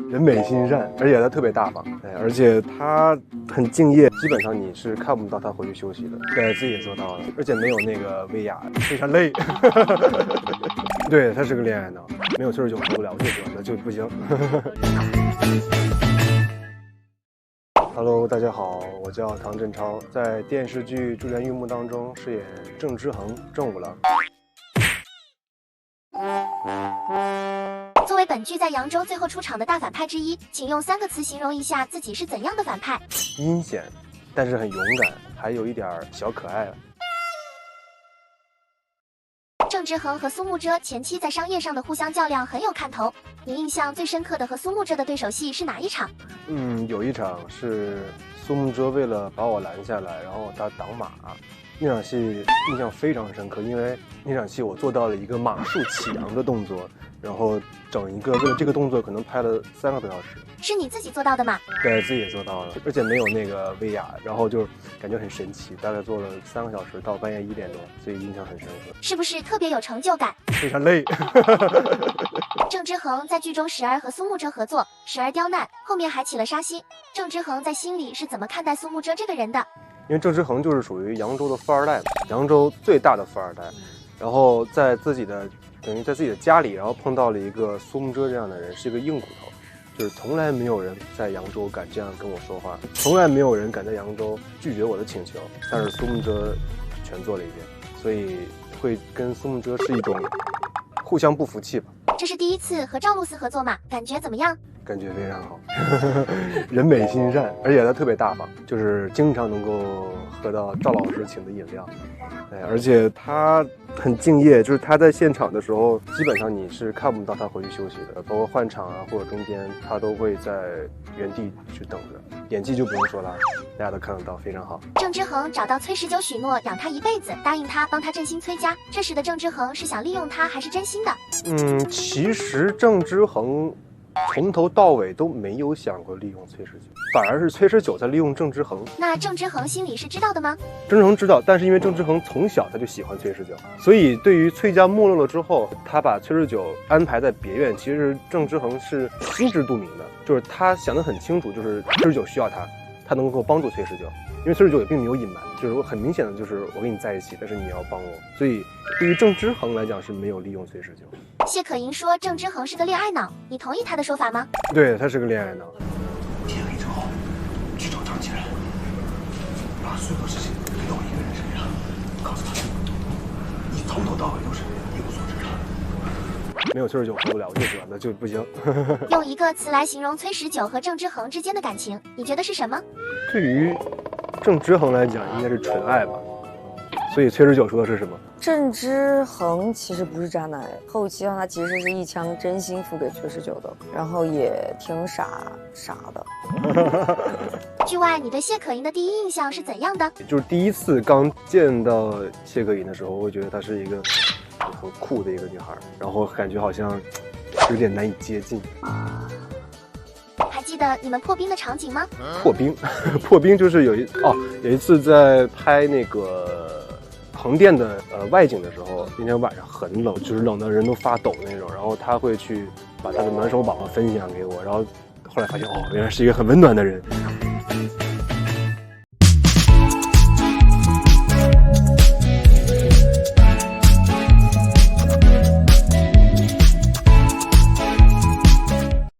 人美心善，而且他特别大方，而且他很敬业，基本上你是看不到他回去休息的。对，自己也做到了，而且没有那个威亚，非常累。对，他是个恋爱脑，没有岁数就活不了，我就说那就不行。Hello， 大家好，我叫唐振超，在电视剧《珠帘玉幕》当中饰演郑之恒郑五郎。作为本剧在扬州最后出场的大反派之一，请用3个词形容一下自己是怎样的反派？阴险，但是很勇敢，还有一点小可爱。郑之恒和苏慕遮前期在商业上的互相较量很有看头。你印象最深刻的和苏慕遮的对手戏是哪一场？有一场是苏慕遮为了把我拦下来，然后他挡马，那场戏印象非常深刻，因为那场戏我做到了一个马术起扬的动作，然后整一个为了这个动作可能拍了3个多小时。是你自己做到的吗？对，自己也做到了，而且没有那个威亚，然后就感觉很神奇，大概做了3个小时到半夜1点多，所以印象很深刻。是不是特别有成就感？非常累。郑之恒在剧中时而和苏慕遮合作，时而刁难，后面还起了杀心。郑之恒在心里是怎么看待苏慕遮这个人的？因为郑之恒就是属于扬州的富二代，扬州最大的富二代，然后在自己的家里，然后碰到了一个苏慕遮这样的人，是一个硬骨头，就是从来没有人在扬州敢这样跟我说话，从来没有人敢在扬州拒绝我的请求，但是苏慕遮全做了一遍，所以会跟苏慕遮是一种互相不服气吧。这是第一次和赵露思合作嘛？感觉怎么样？感觉非常好。人美心善，而且他特别大方，就是经常能够喝到赵老师请的饮料。而且他很敬业，就是他在现场的时候，基本上你是看不到他回去休息的，包括换场啊或者中间，他都会在原地去等着。演技就不用说了，大家都看得到，非常好。郑之恒找到崔十九许诺养他一辈子，答应他帮他振兴崔家。这时的郑之恒是想利用他，还是真心的？其实郑之恒从头到尾都没有想过利用崔十九，反而是崔十九在利用郑之恒。那郑之恒心里是知道的吗？郑之恒知道，但是因为郑之恒从小他就喜欢崔十九，所以对于崔家没落了之后，他把崔十九安排在别院，其实郑之恒是心知肚明的，就是他想得很清楚，就是崔十九需要他能够帮助崔十九，因为崔十九也并没有隐瞒，就是很明显的就是我跟你在一起，但是你要帮我，所以对于郑之恒来讲是没有利用崔十九。谢可寅说郑之恒是个恋爱脑，你同意他的说法吗？对，他是个恋爱脑。天黑之后去找张杰，把所有的事情给到我一个人身上，告诉他，你从头到尾都是一无所知的。没有崔十九活不了，我就说那就不行。用一个词来形容崔十九和郑之恒之间的感情，你觉得是什么？对于郑之恒来讲，应该是纯爱吧。所以崔十九说的是什么？郑之恒其实不是渣男，后期他其实是一腔真心付给崔十九的，然后也挺傻的。剧外，你对谢可寅的第一印象是怎样的？就是第一次刚见到谢可寅的时候，我会觉得她是一个很酷的一个女孩，然后感觉好像有点难以接近。还记得你们破冰的场景吗？破冰，破冰就是有一次在拍那个横店的外景的时候，那天晚上很冷，就是冷的人都发抖那种，然后他会去把他的暖手宝分享给我，然后后来发现原来是一个很温暖的人。